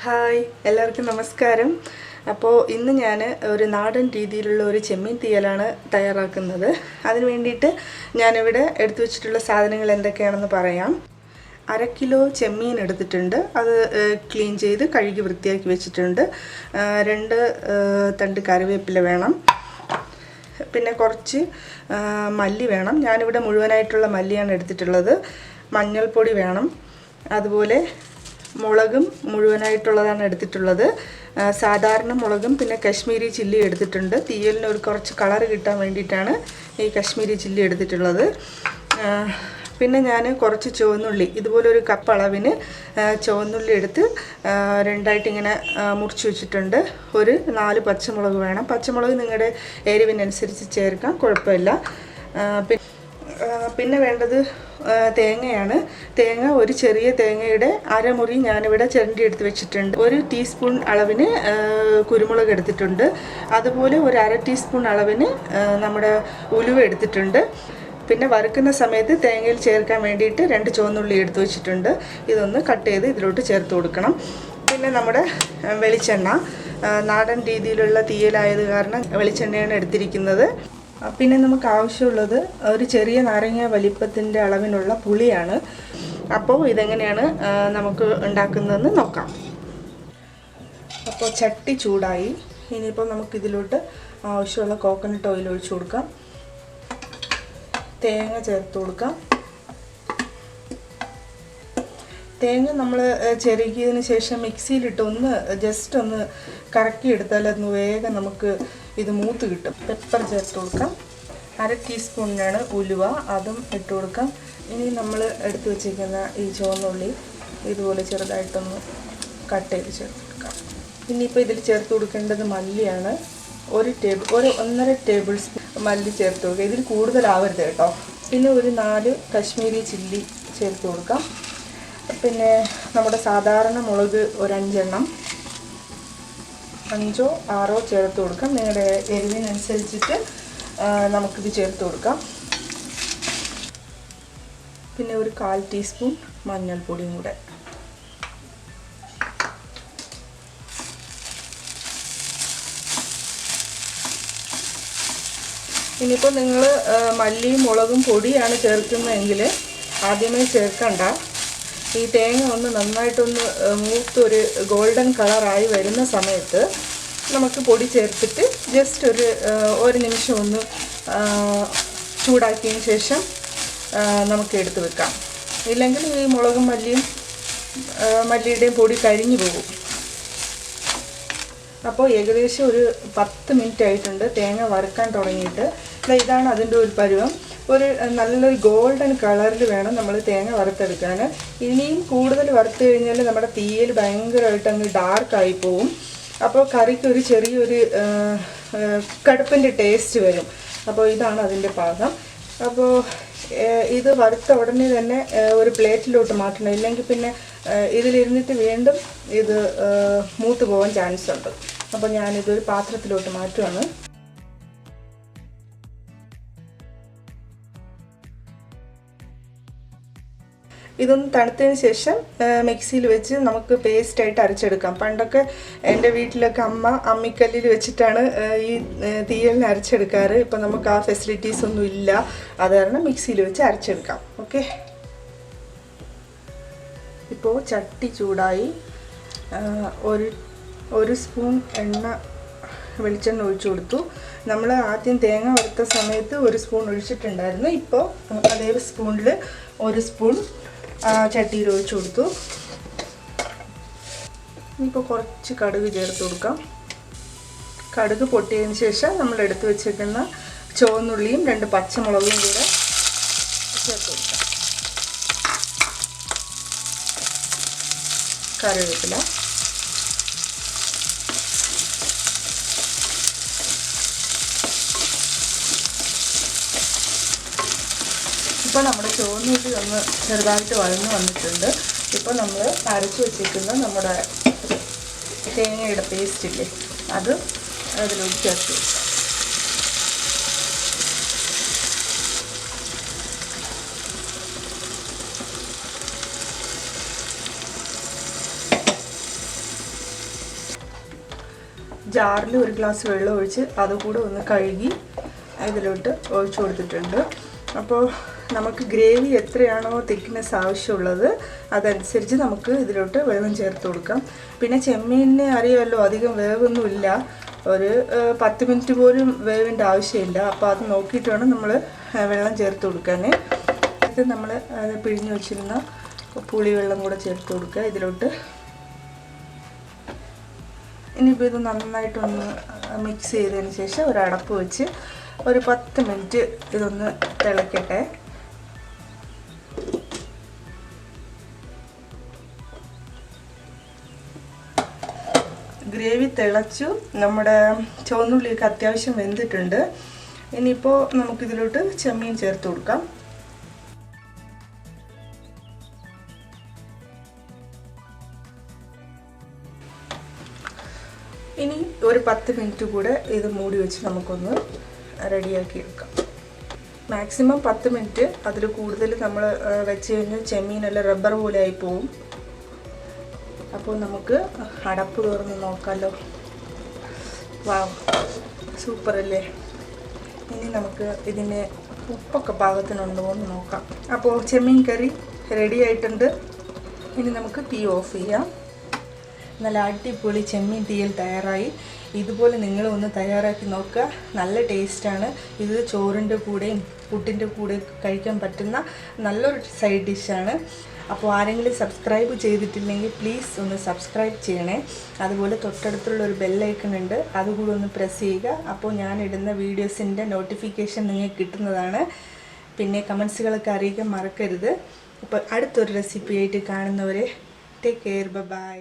Hi എല്ലാവർക്കും നമസ്കാരം. അപ്പോൾ ഇന്ന് ഞാൻ ഒരു നാടൻ രീതിയിലുള്ള ഒരു ചെമ്മീൻ തീയലാണ് തയ്യാറാക്കുന്നത്. അതിന് വേണ്ടിയിട്ട് ഞാനിവിടെ എടുത്തു വെച്ചിട്ടുള്ള സാധനങ്ങൾ എന്തൊക്കെയാണെന്ന് പറയാം. 1/2 കിലോ ചെമ്മീൻ എടുത്തിട്ടുണ്ട്. അത് ക്ലീൻ ചെയ്ത് കഴുകി വൃത്തിയാക്കി വെച്ചിട്ടുണ്ട്. 2 തണ്ട് കറിവേപ്പില വേണം. പിന്നെ കുറച്ച് മല്ലി വേണം. ഞാനിവിടെ മുഴുവനായിട്ടുള്ള മല്ലിയാണ് എടുത്തിട്ടുള്ളത്. മഞ്ഞൾപ്പൊടി വേണം. അതുപോലെ മുളകും മുഴുവനായിട്ടുള്ളതാണ് എടുത്തിട്ടുള്ളത്. സാധാരണ മുളകും പിന്നെ കശ്മീരി ചില്ലി എടുത്തിട്ടുണ്ട്. തീയലിന് ഒരു കുറച്ച് കളർ കിട്ടാൻ വേണ്ടിയിട്ടാണ് ഈ കശ്മീരി ചില്ലി എടുത്തിട്ടുള്ളത്. പിന്നെ ഞാൻ കുറച്ച് ചുവന്നുള്ളി, ഇതുപോലെ ഒരു കപ്പ് അളവിന് ചുവന്നുള്ളി എടുത്ത് രണ്ടായിട്ട് ഇങ്ങനെ മുറിച്ച് വെച്ചിട്ടുണ്ട്. ഒരു 4 പച്ചമുളക് വേണം. പച്ചമുളക് നിങ്ങളുടെ എരിവിനനുസരിച്ച് ചേർക്കാം, കുഴപ്പമില്ല. പിന്നെ വേണ്ടത് തേങ്ങയാണ്. തേങ്ങ ഒരു ചെറിയ തേങ്ങയുടെ അരമുറി ഞാനിവിടെ ചിരണ്ടി എടുത്ത് വെച്ചിട്ടുണ്ട്. 1 ടീസ്പൂൺ അളവിന് കുരുമുളക് എടുത്തിട്ടുണ്ട്. അതുപോലെ ഒരു 1/2 ടീസ്പൂൺ അളവിന് നമ്മുടെ ഉലുവ എടുത്തിട്ടുണ്ട്. പിന്നെ വറുക്കുന്ന സമയത്ത് തേങ്ങയിൽ ചേർക്കാൻ വേണ്ടിയിട്ട് 2 ചുവന്നുള്ളി എടുത്ത് വെച്ചിട്ടുണ്ട്. ഇതൊന്ന് കട്ട് ചെയ്ത് ഇതിലോട്ട് ചേർത്ത് കൊടുക്കണം. പിന്നെ നമ്മുടെ വെളിച്ചെണ്ണ, നാടൻ രീതിയിലുള്ള തീയലായത് കാരണം വെളിച്ചെണ്ണയാണ് എടുത്തിരിക്കുന്നത്. പിന്നെ നമുക്ക് ആവശ്യമുള്ളത് ഒരു ചെറിയ നാരങ്ങ വലിപ്പത്തിൻ്റെ അളവിനുള്ള പുളിയാണ്. അപ്പോൾ ഇതെങ്ങനെയാണ് നമുക്ക് ഉണ്ടാക്കുന്നതെന്ന് നോക്കാം. അപ്പോൾ ചട്ടി ചൂടായി. ഇനിയിപ്പോൾ നമുക്കിതിലോട്ട് ആവശ്യമുള്ള കോക്കനട്ട് ഓയിൽ ഒഴിച്ചു കൊടുക്കാം. തേങ്ങ ചേർത്ത് കൊടുക്കാം. തേങ്ങ നമ്മൾ ചെറുകിയതിന് ശേഷം മിക്സിയിലിട്ട് ജസ്റ്റ് ഒന്ന് കറക്കിയെടുത്താൽ അതൊന്ന് വേഗം നമുക്ക് ഇത് മൂത്ത് കിട്ടും. പെപ്പർ ചേർത്ത് കൊടുക്കാം. 1/2 ടീസ്പൂണിനാണ് ഉലുവ, അതും ഇട്ട് കൊടുക്കാം. ഇനി നമ്മൾ എടുത്ത് വെച്ചിരിക്കുന്ന ഈ ചുവന്നുള്ളി ഇതുപോലെ ചെറുതായിട്ടൊന്ന് കട്ട് ചെയ്ത് ചേർത്ത് കൊടുക്കാം. ഇനിയിപ്പോൾ ഇതിൽ ചേർത്ത് കൊടുക്കേണ്ടത് മല്ലിയാണ്. 1.5 ടേബിൾ സ്പൂൺ മല്ലി ചേർത്ത് കൊടുക്കുക. ഇതിൽ കൂടുതലാവരുത് കേട്ടോ. പിന്നെ ഒരു 4 കശ്മീരി ചില്ലി ചേർത്ത് കൊടുക്കാം. പിന്നെ നമ്മുടെ സാധാരണ മുളക് ഒരു 5 എണ്ണം, 5 6 ചേർത്ത് കൊടുക്കാം. നിങ്ങളുടെ എരിവിനനുസരിച്ചിട്ട് നമുക്കിത് ചേർത്ത് കൊടുക്കാം. പിന്നെ ഒരു 1/4 ടീസ്പൂൺ മഞ്ഞൾപ്പൊടിയും കൂടെ. ഇനിയിപ്പോൾ നിങ്ങൾ മല്ലിയും മുളകും പൊടിയാണ് ചേർക്കുന്നതെങ്കിൽ ആദ്യമേ ചേർക്കണ്ട. ഈ തേങ്ങ ഒന്ന് നന്നായിട്ടൊന്ന് മൂത്തൊരു ഗോൾഡൻ കളറായി വരുന്ന സമയത്ത് നമുക്ക് പൊടി ചേർത്തിട്ട് ജസ്റ്റ് ഒരു നിമിഷം ഒന്ന് ചൂടാക്കിയതിന് ശേഷം നമുക്ക് എടുത്ത് വെക്കാം. ഇല്ലെങ്കിൽ ഈ മുളകും മല്ലിയുടെയും പൊടി കരിഞ്ഞു പോകും. അപ്പോൾ ഏകദേശം ഒരു 10 മിനിറ്റ് ആയിട്ടുണ്ട് തേങ്ങ വറുക്കാൻ തുടങ്ങിയിട്ട്. ഇതാണ് അതിൻ്റെ ഒരു പരുവം. ഒരു നല്ലൊരു ഗോൾഡൻ കളറിൽ വേണം നമ്മൾ തേങ്ങ വറുത്തെടുക്കാൻ. ഇനിയും കൂടുതൽ വറുത്ത് കഴിഞ്ഞാൽ നമ്മുടെ തീയൽ ഭയങ്കരമായിട്ട് അങ്ങ് ഡാർക്കായി പോവും. അപ്പോൾ കറിക്ക് ഒരു ചെറിയൊരു കടുപ്പിൻ്റെ ടേസ്റ്റ് വരും. അപ്പോൾ ഇതാണ് അതിൻ്റെ പാകം. അപ്പോൾ ഇത് വറുത്ത ഉടനെ തന്നെ ഒരു പ്ലേറ്റിലോട്ട് മാറ്റണം. ഇല്ലെങ്കിൽ പിന്നെ ഇതിലിരുന്നിട്ട് വീണ്ടും ഇത് മൂത്ത് പോകാൻ ചാൻസ് ഉണ്ട്. അപ്പോൾ ഞാനിതൊരു പാത്രത്തിലോട്ട് മാറ്റുകയാണ്. ഇതൊന്ന് തണുത്തതിന് ശേഷം മിക്സിയിൽ വെച്ച് നമുക്ക് പേസ്റ്റായിട്ട് അരച്ചെടുക്കാം. പണ്ടൊക്കെ എൻ്റെ വീട്ടിലൊക്കെ അമ്മിക്കല്ലിൽ വെച്ചിട്ടാണ് ഈ തീയലിന് അരച്ചെടുക്കാറ്. ഇപ്പം നമുക്ക് ആ ഫെസിലിറ്റീസ് ഒന്നും ഇല്ല. അത് കാരണം മിക്സിയിൽ വെച്ച് അരച്ചെടുക്കാം. ഓക്കെ, ഇപ്പോൾ ചട്ടി ചൂടായി. ഒരു സ്പൂൺ വെളിച്ചെണ്ണ ഒഴിച്ചു കൊടുത്തു. നമ്മൾ ആദ്യം തേങ്ങ വറുത്ത സമയത്ത് 1 സ്പൂൺ ഒഴിച്ചിട്ടുണ്ടായിരുന്നു. ഇപ്പോൾ അതേ സ്പൂണിൽ 1 സ്പൂൺ ചട്ടിയിൽ ഒഴിച്ചു കൊടുത്തു. ഇനിയിപ്പോൾ കുറച്ച് കടുക് ചേർത്ത് കൊടുക്കാം. കടുക് പൊട്ടിയതിന് ശേഷം നമ്മൾ എടുത്ത് വെച്ചിരിക്കുന്ന ചുവന്നുള്ളിയും 2 പച്ചമുളകും കൂടെ ചേർത്ത് കൊടുക്കാം. കറിവേപ്പില, ഇപ്പോൾ നമ്മുടെ ചുവന്നുള്ളി ഒന്ന് ചെറുതായിട്ട് വഴന്ന് വന്നിട്ടുണ്ട്. ഇപ്പോൾ നമ്മൾ അരച്ച് വെച്ചിരിക്കുന്ന നമ്മുടെ തേങ്ങയുടെ പേസ്റ്റില്ലേ, അത് അതിലോട്ട് ചേർത്ത് വെക്കാം. ജാറിൽ 1 ഗ്ലാസ് വെള്ളം ഒഴിച്ച് അതുകൂടെ ഒന്ന് കഴുകി ഇതിലോട്ട് ഒഴിച്ചു കൊടുത്തിട്ടുണ്ട്. അപ്പോൾ നമുക്ക് ഗ്രേവി എത്രയാണോ തിക്നെസ് ആവശ്യമുള്ളത് അതനുസരിച്ച് നമുക്ക് ഇതിലോട്ട് വെള്ളം ചേർത്ത് കൊടുക്കാം. പിന്നെ ചെമ്മീനിനെ അറിയാമല്ലോ, അധികം വേവൊന്നുമില്ല, ഒരു 10 മിനിറ്റ് പോലും വേവിൻ്റെ ആവശ്യമില്ല. അപ്പോൾ അത് നോക്കിയിട്ട് വേണം നമ്മൾ വെള്ളം ചേർത്ത് കൊടുക്കാൻ. ഇത് നമ്മൾ പിഴിഞ്ഞ് വെച്ചിരുന്ന പുളിവെള്ളം കൂടെ ചേർത്ത് കൊടുക്കുക ഇതിലോട്ട്. ഇനിയിപ്പോൾ ഇത് നന്നായിട്ടൊന്ന് മിക്സ് ചെയ്തതിന് ശേഷം ഒരു അടപ്പ് വെച്ച് ഒരു 10 മിനിറ്റ് ഇതൊന്ന് തിളക്കട്ടെ. ഗ്രേവി തിളച്ചു, നമ്മുടെ ചുവന്നുള്ളിയൊക്കെ അത്യാവശ്യം വെന്തിട്ടുണ്ട്. ഇനിയിപ്പോൾ നമുക്കിതിലോട്ട് ചെമ്മീൻ ചേർത്ത് കൊടുക്കാം. ഇനി ഒരു 10 മിനിറ്റ് കൂടെ ഇത് മൂടി വെച്ച് നമുക്കൊന്ന് റെഡിയാക്കി എടുക്കാം. മാക്സിമം 10 മിനിറ്റ്, അതിൽ കൂടുതൽ നമ്മൾ വെച്ച് കഴിഞ്ഞാൽ ചെമ്മീനെല്ലാം റബ്ബർ പോലെ ആയി പോവും. അപ്പോൾ നമുക്ക് അടപ്പ് തുറന്ന് നോക്കാമല്ലോ. വാവ്, സൂപ്പറല്ലേ. ഇനി നമുക്ക് ഇതിന് ഉപ്പൊക്കെ പാകത്തിനുണ്ടോ എന്ന് നോക്കാം. അപ്പോൾ ചെമ്മീൻ കറി റെഡി ആയിട്ടുണ്ട്. ഇനി നമുക്ക് തീ ഓഫ് ചെയ്യാം. നല്ല അടിപൊളി ചെമ്മീൻ തീയൽ തയ്യാറായി. ഇതുപോലെ നിങ്ങളും ഒന്ന് തയ്യാറാക്കി നോക്കുക, നല്ല ടേസ്റ്റാണ്. ഇത് ചോറിൻ്റെ കൂടെയും പുട്ടിൻ്റെ കൂടെ കഴിക്കാൻ പറ്റുന്ന നല്ലൊരു സൈഡ് ഡിഷാണ്. അപ്പോൾ ആരെങ്കിലും സബ്സ്ക്രൈബ് ചെയ്തിട്ടില്ലെങ്കിൽ പ്ലീസ് ഒന്ന് സബ്സ്ക്രൈബ് ചെയ്യണേ. അതുപോലെ തൊട്ടടുത്തുള്ള ഒരു ബെല്ലൈക്കൺ ഉണ്ട്, അതുകൂടെ ഒന്ന് പ്രസ് ചെയ്യുക. അപ്പോൾ ഞാനിടുന്ന വീഡിയോസിൻ്റെ നോട്ടിഫിക്കേഷൻ നിങ്ങൾക്ക് കിട്ടുന്നതാണ്. പിന്നെ കമൻസുകളൊക്കെ അറിയിക്കാൻ മറക്കരുത്. അപ്പോൾ അടുത്തൊരു റെസിപ്പിയായിട്ട് കാണുന്നവരെ ടേക്ക് കെയർ, ബൈ.